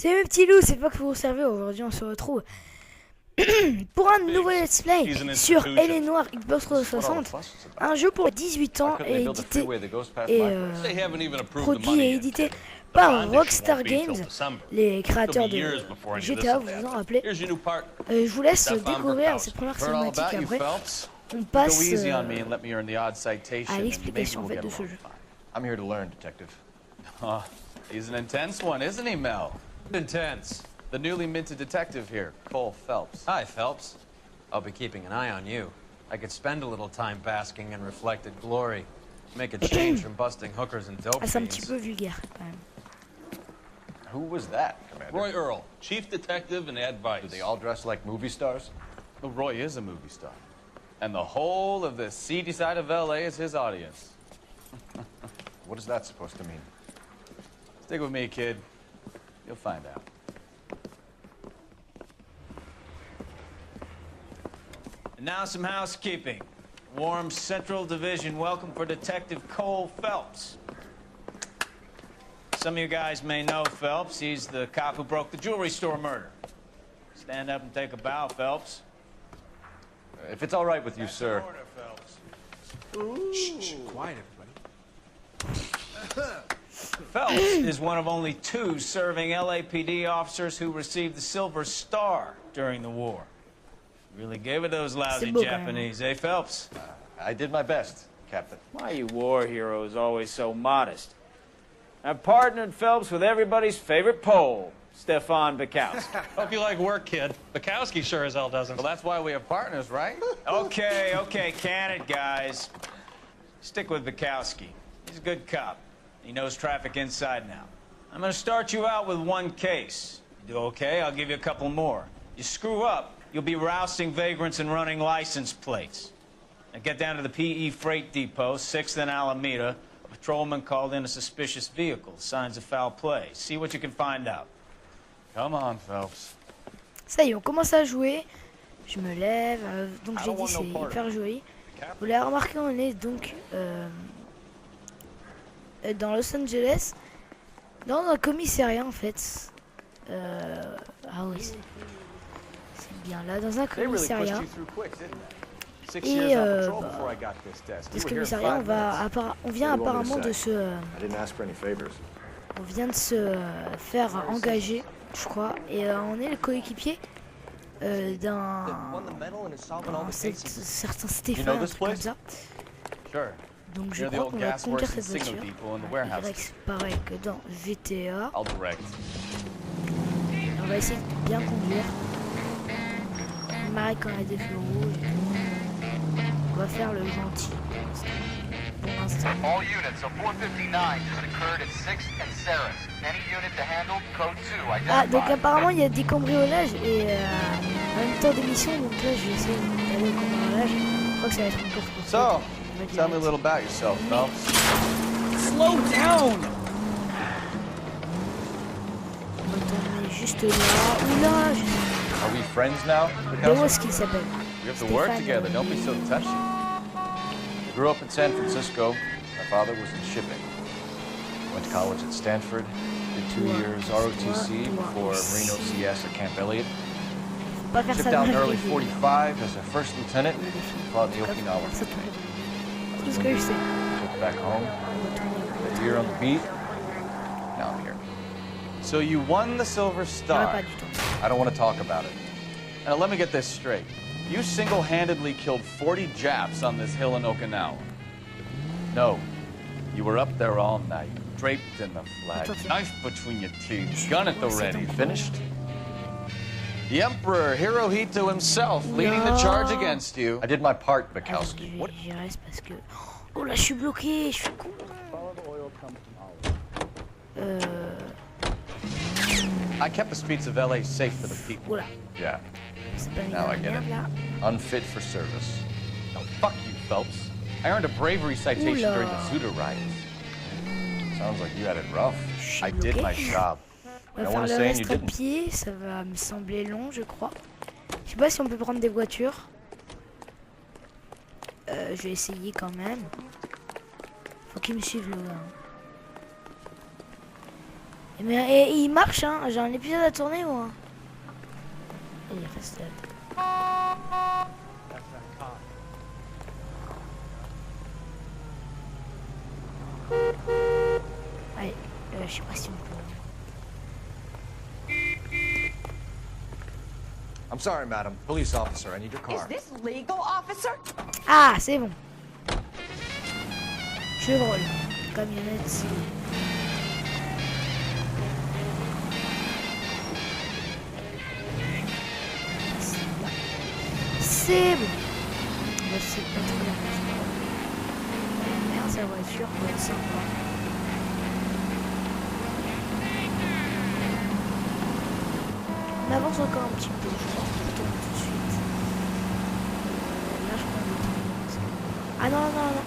C'est mes petits loups, c'est pas que vous vous servez. Aujourd'hui, on se retrouve pour un nouveau let's play sur L.A NOIRE Xbox 360. Un jeu pour 18 ans et édité produit et édité par Rockstar Games, les créateurs de GTA, vous vous en rappelez. Je vous laisse découvrir cette première cinématique. Après, on passe à l'explication en fait de ce jeu. I'm here to learn, detective. He's an intense one, isn't he, Mel? Intense. The newly minted detective here, Cole Phelps. Hi, Phelps. I'll be keeping an eye on you. I could spend a little time basking in reflected glory. Make a change from busting hookers and dope C'est un petit fiends. peu vulgaire quand même. Who was that, Commander? Roy Earl, chief detective and advice. Do they all dress like movie stars? Well, Roy is a movie star. And the whole of the seedy side of L.A. is his audience. What is that supposed to mean? Stick with me, kid. You'll find out. And now some housekeeping. Warm Central Division welcome for Detective Cole Phelps. Some of you guys may know Phelps. He's the cop who broke the jewelry store murder. Stand up and take a bow, Phelps. If it's all right with you, sir. Order, Phelps. Shh, quiet, everybody. Phelps is one of only 2 serving LAPD officers who received the Silver Star during the war. Really gave it those lousy Japanese, eh, Phelps? I did my best, Captain. Why you war heroes always so modest? I've partnered Phelps with everybody's favorite Pole, Stefan Bukowski. Hope you like work, kid. Bukowski sure as hell doesn't. Well, that's why we have partners, right? Okay, can it, guys? Stick with Bukowski. He's a good cop. He knows traffic inside now. I'm gonna start you out with 1 case. You do okay, I'll give you a couple more. You screw up, you'll be rousting vagrants and running license plates. Now get down to the PE Freight Depot, 6th and Alameda. A patrolman called in a suspicious vehicle, signs of foul play. See what you can find out. Come on, Phelps. Ça y est, on commence à jouer. Je me lève, donc j'ai dit c'est hyper joli. Vous l'avez remarqué, on est donc dans Los Angeles, dans un commissariat en fait. Ah oui, c'est bien là, dans un commissariat. Et dans ce commissariat, on vient apparemment de se, on vient de se faire engager, je crois, et on est le coéquipier d'un certain Stéphane, un truc comme ça. Donc je crois qu'on va conduire cette voiture. C'est pareil que dans GTA. On va essayer de bien conduire. Marrer quand il y a des feux rouges. On va faire le gentil. Pour l'instant. All units, so 459 just occurred at 6th and Sarah. Any unit to handle, code 2. Ah, donc apparemment il y a des cambriolages et en même temps d'émission, donc là je vais essayer d'aller au cambriolage. Je crois que ça va être encore pour ça. Tell me a little about yourself, Phelps. Slow down! On va tourner juste là. Oula, Are we friends now? Comment est-ce qu'il s'appelle? We have to work together. Don't be so touchy. I grew up in San Francisco. My father was in shipping. Went to college at Stanford. Did 2 years ROTC before Marino CS at Camp Elliott. Shipped out in early 45 as a first lieutenant. Fought the Okinawa campaign. Tout ce que je sais. Took back home. A year on the beat. Now I'm here. So you won the Silver Star. I don't want to talk about it. Now let me get this straight. You single-handedly killed 40 Japs on this hill in Okinawa. No. You were up there all night, draped in the flag, knife between your teeth, gun at the ready. Finished? The Emperor Hirohito himself leading the charge against you. I did my part, Bukowski. J'y reste parce que... Oh là, je suis bloqué, je suis con. I kept the streets of LA safe for the people. Oula. Yeah. C'est pas une Now I get it. là. Unfit for service. No, fuck you, Phelps. I earned a bravery citation during the Zuda riots. Sounds like you had it rough. I did my job. On va I faire wanna le say reste you à didn't. pied, ça va me sembler long, je crois. Je sais pas si on peut prendre des voitures. Je vais essayer quand même. Faut qu'il me suive le gars. Mais il marche, hein. J'ai un épisode à tourner, moi. Il reste là. Allez, je sais pas si on peut. I'm sorry, madam. Police officer, I need your car. Is this legal, officer? Ah, c'est bon. Chevrolet. Camionnette. C'est bon. C'est pas trop bien. Merde, sa voiture va être sympa. On avance encore un petit peu, je crois. On tourne tout de suite. Là, je prends le temps. Ah non, non, non.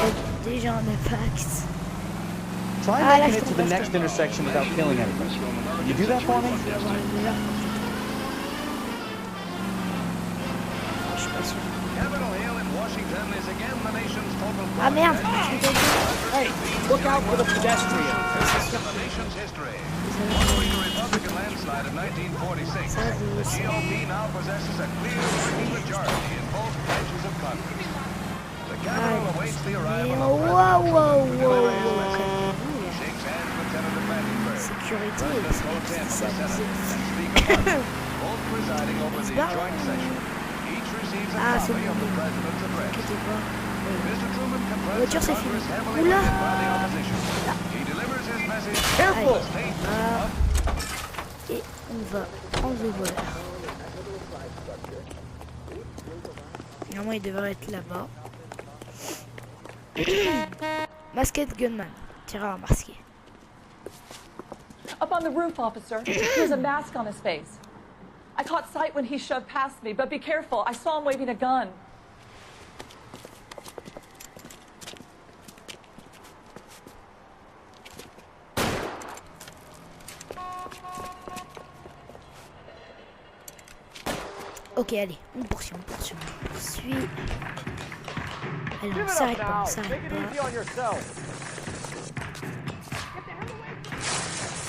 C'est déjà un impact. Try making it to the next intersection without killing anyone. Can you do that for me? Je suis pas sûr. Ah merde! Hey, look out for the pedestrian. Sécurité, c'est ah, c'est bon. Inquiétez pas. La voiture, c'est fini. Oula! Allez. Et on va prendre le voleur. Normalement, il devrait être là-bas. Masquette gunman. Tireur masqué. Up on the roof, officer. He has a mask on his face. I caught sight when he shoved past me, but be careful. I saw him waving a gun. Ok, allez, on poursuit. Allez, on s'arrête pas,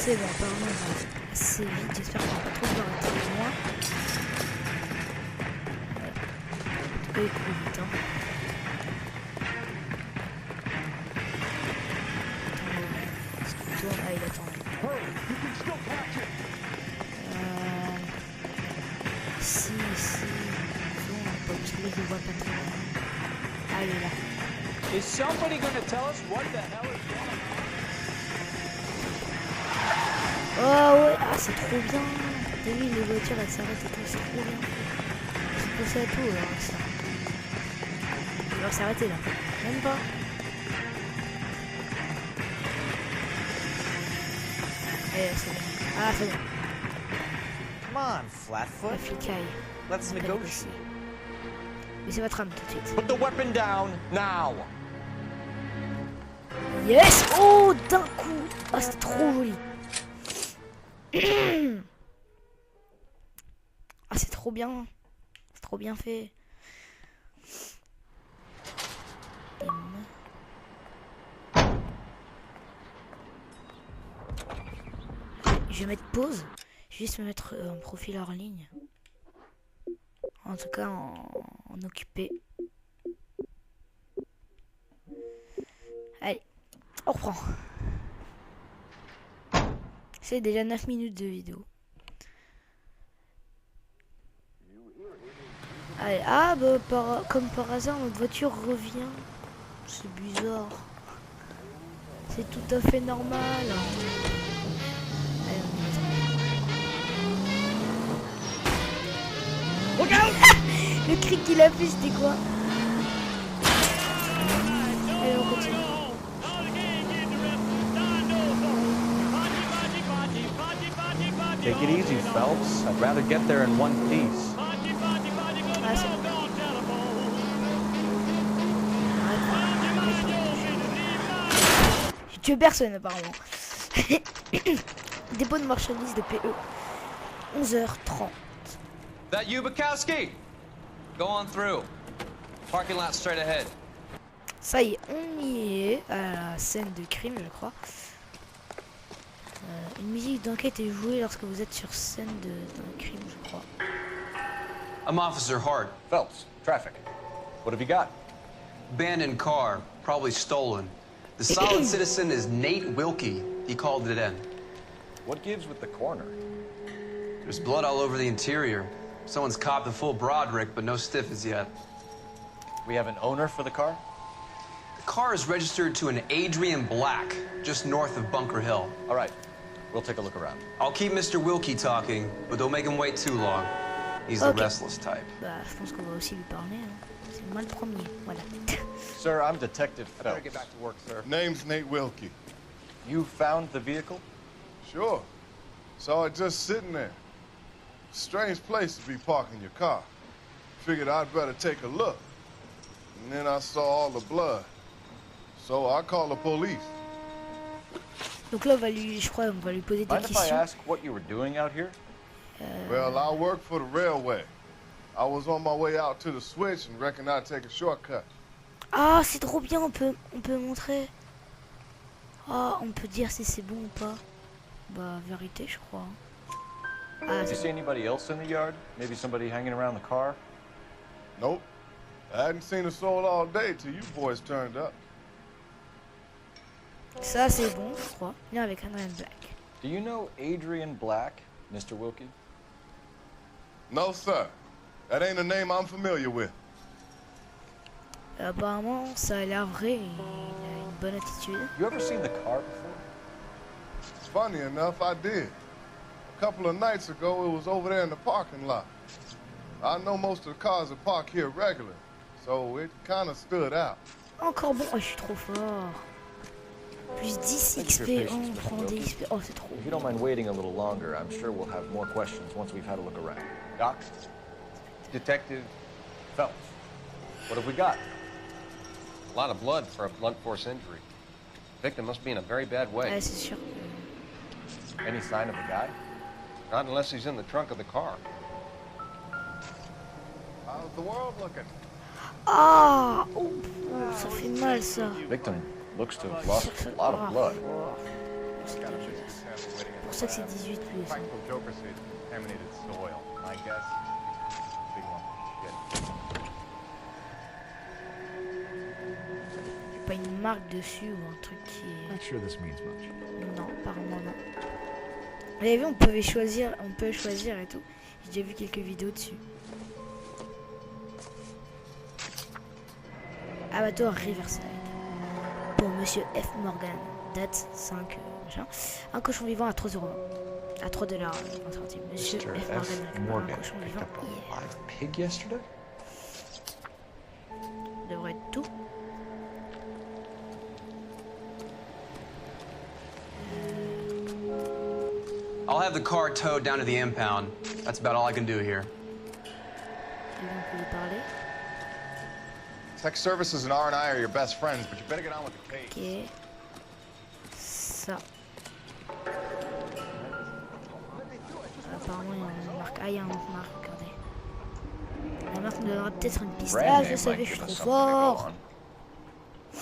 C'est bon, apparemment, on va assez vite. J'espère qu'on va pas trop devoir être loin. Ouais. En tout cas, il court vite, hein. Est-ce qu'il tourne? Ah, il attend. Ici. Parce que là, je le vois pas très bien. Ah, il est là. Is somebody gonna tell us what the hell is going on? Oh ouais, ah c'est trop bien. T'as vu les voitures elles s'arrêtent et tout, c'est trop bien. J'ai pensé à tout alors ça. Il va s'arrêter là. Même pas. Eh c'est bon. Ah c'est bon. Come on, Flatfoot. La flicaille. Let's negotiate. Mais c'est votre âme tout de suite. Put the weapon down now. Yes. Oh d'un coup. Ah c'est trop joli. Ah c'est trop bien. C'est trop bien fait. Je vais mettre pause. Je vais juste me mettre en profil hors ligne. En tout cas en occupé. Allez, on reprend. C'est déjà 9 minutes de vidéo. Allez, ah bah comme par hasard notre voiture revient. C'est bizarre. C'est tout à fait normal. Allez, on y va. Le cri qu'il a fait c'était quoi? Allez on continue. Take it easy, Phelps. I'd rather get there in one piece. Ah, c'est bon. J'ai tué personne apparemment. Dépôt de marchandises de PE. 11h30. That you, Bukowski? Go on through. Parking lot straight ahead. Ça y est, on y est à la scène de crime, je crois. Une musique d'enquête est jouée lorsque vous êtes sur scène d'un crime, je crois. I'm Officer Hart. Phelps, traffic. What have you got? Abandoned car, probably stolen. The solid citizen is Nate Wilkie. He called it in. What gives with the coroner? There's blood all over the interior. Someone's copped the full Broderick, but no stiff as yet. We have an owner for the car? The car is registered to an Adrian Black, just north of Bunker Hill. All right, we'll take a look around. I'll keep Mr. Wilkie talking, but don't make him wait too long. He's the restless type. Bah, je pense qu'on va aussi lui parler. Hein. C'est moi le premier, voilà. Sir, I'm Detective I better Phelps. get back to work, sir. Name's Nate Wilkie. You found the vehicle? Sure. Saw it just sitting there. Strange place to be parking your car. Figured I'd better take a look. And then I saw all the blood. So I called the police. Donc là, je crois, on va lui poser des Mind if I questions. ask what you were doing out here? Well, I work for the railway. I was on my way out to the switch and reckoned I'd take a shortcut. Ah, c'est trop bien, on peut montrer. Ah, on peut dire si c'est bon ou pas. Bah, vérité, je crois. Ah, Did you see anybody else in the yard? Maybe somebody hanging around the car? Nope. I hadn't seen a soul all day till you boys turned up. ça c'est bon, je crois. Lien avec Adrian Black. Do you know Adrian Black, Mr. Wilkie? No, sir. That ain't a name I'm familiar with. Apparemment, ça a l'air vrai. Il a une bonne attitude. You ever seen the car before? Funny enough, I did. A couple of nights ago, it was over there in the parking lot. I know most of the cars are parked here regular, so it kind of stood out. Encore bon. Oh, je suis trop fort. Plus 10 XP. Oh, on prend des XP. Oh, c'est trop. If you don't mind waiting a little longer, I'm sure we'll have more questions once we've had a look around. Doc? Detective Phelps. What have we got? A lot of blood for a blunt force injury. Victim must be in a very bad way. Ouais, c'est sûr. Any sign of the guy? Not unless he's in the trunk of the car. How's the world looking? Ah, oh, ça fait mal ça. Victim looks to have lost a lot of blood. C'est pour ça que c'est 18 plus. Practical joker said contaminated soil. My guess, big lump of shit. Pas une marque dessus ou un truc qui est... Not sure this means much. Non, apparemment non. Vous avez vu, on peut choisir et tout. J'ai déjà vu quelques vidéos dessus. Abattoir Riverside. Pour Monsieur F. Morgan. Date 5 machin. Un cochon vivant à 3 €. À 3 $. Monsieur F. Morgan. Un cochon vivant hier. Pig yesterday? Devrait être tout. I'll have the car towed down to the impound. That's about all I can do here. Et donc, on peut lui parler. Tech services and R&I are your best friends, but you better get on with the case. Ok. Ça. Apparemment, il y a une marque. Ah, il y a une marque, regardez. La marque me donnera peut-être une piste. Ah, je le savais, je suis trop fort. Ça,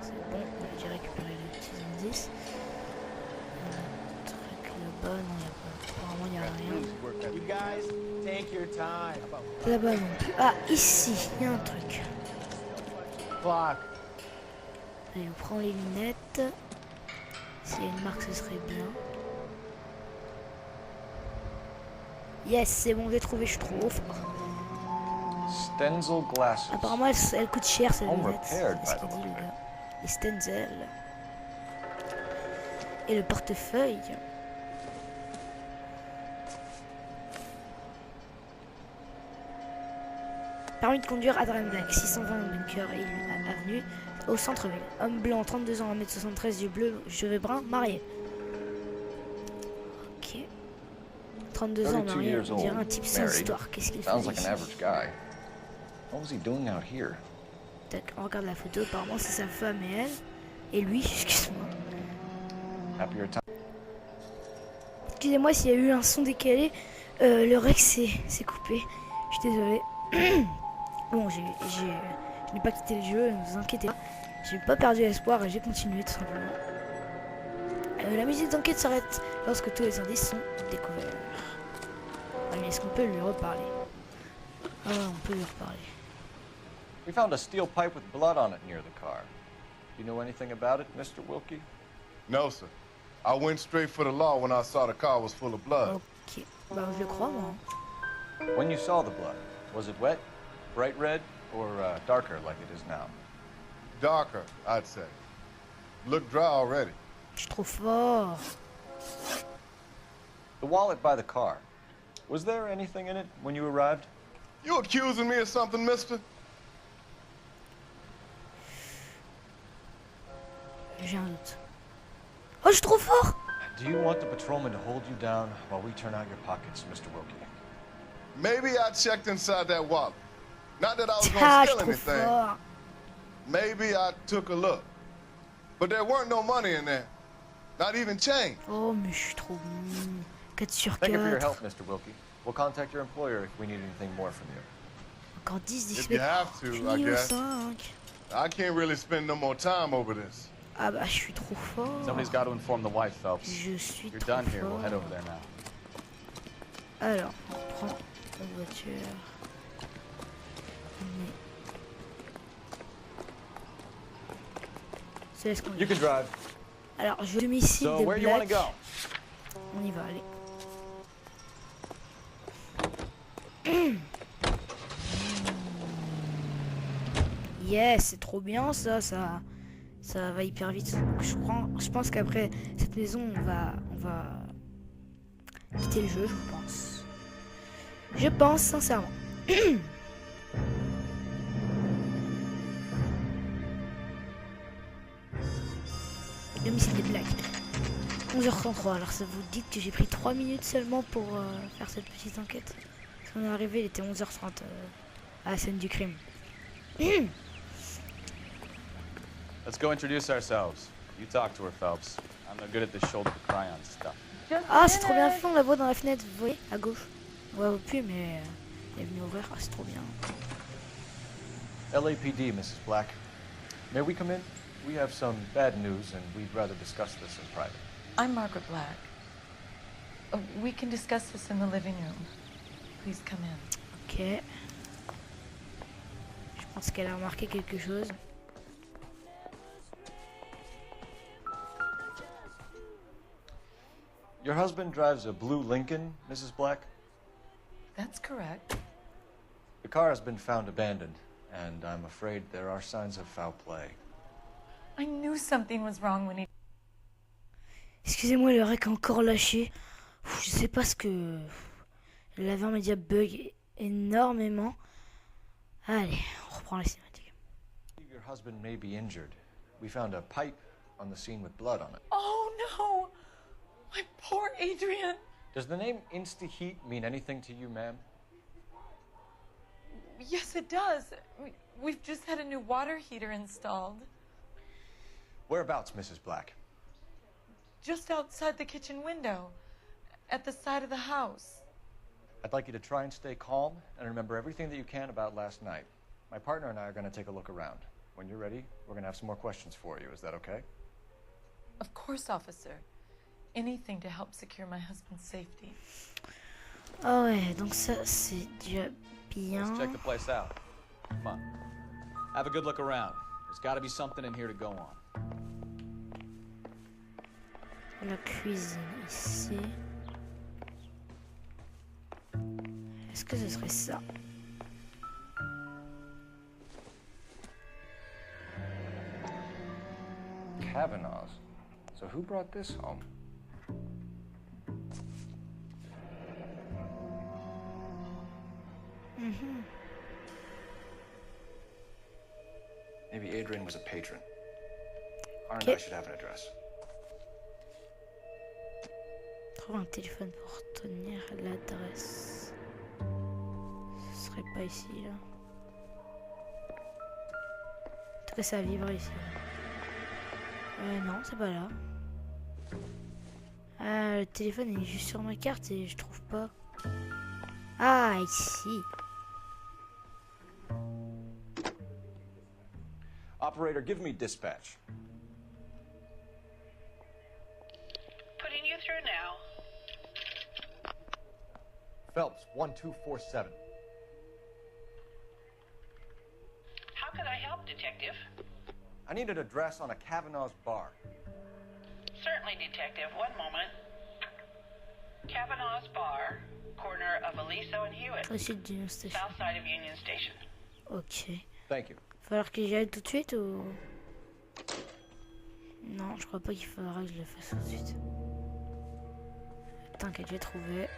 c'est bon. J'ai récupéré les petits indices. Truc là-bas, non, il n'y a pas. Apparemment, il n'y a rien. Là-bas non plus. Ah, ici, il y a un truc. Allez, on prend les lunettes. S'il y a une marque, ce serait bien. Yes, c'est bon, j'ai trouvé, je suis trop fort. Stenzel glasses. Apparemment, elles coûtent cher, ces Home lunettes. repaired, C'est ce by qu'il the dit, way. le gars. Les Stenzel. Et le portefeuille. Permis de conduire Adrian Black, 620 Bunker Avenue, au centre-ville. Homme blanc, 32 ans, 1m73, yeux bleus, cheveux bruns, marié. Ok. 32 ans, 32 marié, years on dirait old, un type sans married. histoire. Qu'est-ce qu'il fait Sounds like ici? an average guy. What was he doing out here? Tac, on regarde la photo, apparemment c'est sa femme et elle. Et lui, excuse-moi. Happier time. Excusez-moi s'il y a eu un son décalé. Le rec s'est coupé. Je suis désolé. Bon, je n'ai pas quitté le jeu, ne vous inquiétez pas. J'ai pas perdu espoir et j'ai continué tout simplement. La musique d'enquête s'arrête lorsque tous les indices sont découverts. Ah, mais est-ce qu'on peut lui reparler? Ah, on peut lui reparler. We found a steel pipe with blood on it near the car. Do you know anything about it, Mr. Wilkie? No, sir. I went straight for the law when I saw the car was full of blood. Ok, bah je le crois moi. When you saw the blood, was it wet, bright red, or darker like it is now? Darker, I'd say. Looked dry already. Je suis trop fort. The wallet by the car. Was there anything in it when you arrived? You accusing me of something, mister? J'ai un doute. Oh, je suis trop fort! Do you want the patrolman to hold you down while we turn out your pockets, Mr. Wilkie? Maybe I checked inside that wallet. Not that I was gonna Ah, je steal suis trop anything. fort. Maybe I took a look. But there weren't no money in there. Not even change. Oh, mais je suis trop bon. 4 sur 4. Thank you for your help, Mr. Wilkie. We'll contact your employer if we need anything more from you. Encore 10 If d'XP. you have to, I Niveau guess. 5. I can't really spend no more time over this. Ah bah, je suis trop fort. Somebody's got to inform the wife, Phelps. Je suis You're trop done here. fort. We'll head over there now. Alors, on prend la voiture. Mais... C'est ce qu'on You can drive. Alors, je domicile So des where do you want to Blacks. go? On y va, allez. Yes, c'est trop bien ça va hyper vite. Donc, je pense qu'après cette maison, on va quitter le jeu, je pense. Je pense sincèrement. Domicile des Blacks. 11h33, alors ça vous dit que j'ai pris 3 minutes seulement pour faire cette petite enquête. Parce qu'on est arrivé, il était 11h30 à la scène du crime. Let's go introduce ourselves. You talk to her, Phelps. I'm no good at this shoulder to cry on stuff. Ah, c'est trop bien fait, on la voit dans la fenêtre, vous voyez, à gauche. On la voit plus, mais elle est venue ouvrir, ah, c'est trop bien. LAPD, Mrs. Black. May we come in? We have some bad news, and we'd rather discuss this in private. I'm Margaret Black. We can discuss this in the living room. Please come in. Ok. Je pense qu'elle a remarqué quelque chose. Your husband drives a blue Lincoln, Mrs. Black? That's correct. The car has been found abandoned, and I'm afraid there are signs of foul play. I knew something was wrong when he... Excusez-moi, le rec a encore lâché. Je sais pas ce que... L'avant média bug énormément. Allez, on reprend la cinématique. Your husband may be injured. We found a pipe on the scene with blood on it. Oh, no! My poor Adrian! Does the name Insta-Heat mean anything to you, ma'am? Yes, it does. We've just had a new water heater installed. Whereabouts, Mrs. Black? Just outside the kitchen window, at the side of the house. I'd like you to try and stay calm and remember everything that you can about last night. My partner and I are going to take a look around. When you're ready, we're going to have some more questions for you. Is that okay? Of course, officer. Anything to help secure my husband's safety. Ah ouais, donc ça c'est déjà bien. Let's check the place out. Come on. Have a good look around. There's got to be something in here to go on. La cuisine ici. Est-ce que ce serait ça? Kavanaugh's. So who brought this home? Mhm. Maybe Adrian was a patron. Our and I should have an address. Trouve un téléphone pour retenir l'adresse. Ce serait pas ici là. En tout cas ça vibre ici. Non, c'est pas là. Le téléphone est juste sur ma carte et je trouve pas. Ah, ici. Operator, give me dispatch. Putting you through now. Phelps, 1247. How could I help, Detective? I need an address on a Kavanaugh's bar. Certainly, Detective. One moment. Kavanaugh's Bar, corner of Aliso and Hewitt. South side of Union Station. Ok. Thank you. Falloir que j'y aille tout de suite ou... Non, je crois pas qu'il faudra que je le fasse tout de suite. T'inquiète, j'ai trouvé.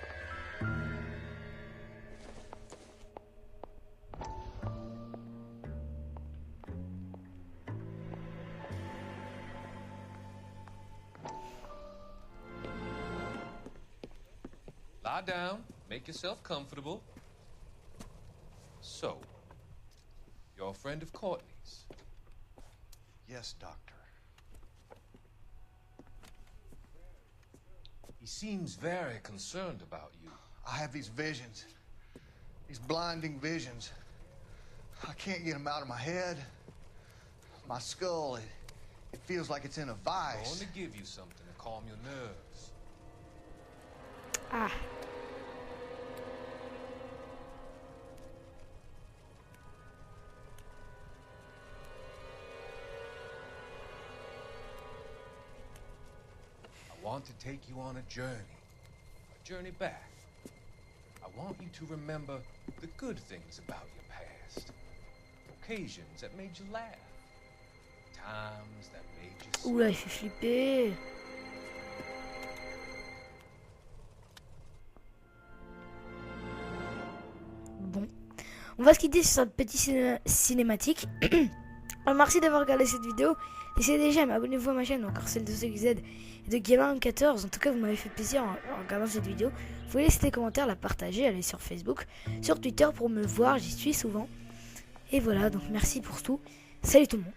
Lie down, make yourself comfortable. So, you're a friend of Courtney's? Yes, Doctor. He seems very concerned about you. I have these visions. These blinding visions. I can't get them out of my head. My skull, it feels like it's in a vice. I want to give you something to calm your nerves. Ah. I want to take you on a journey back. I want you to remember the good things about your past. Occasions that made you laugh. Times that made you smile. Oula, il fait flipper. Bon, on va se quitter sur cette petite cinématique. Merci d'avoir regardé cette vidéo. Laissez des j'aime, abonnez-vous à ma chaîne, encore celle de CZ et de Gamer14. En tout cas, vous m'avez fait plaisir en regardant cette vidéo. Vous pouvez laisser des commentaires, la partager, aller sur Facebook, sur Twitter pour me voir, j'y suis souvent. Et voilà, donc merci pour tout. Salut tout le monde.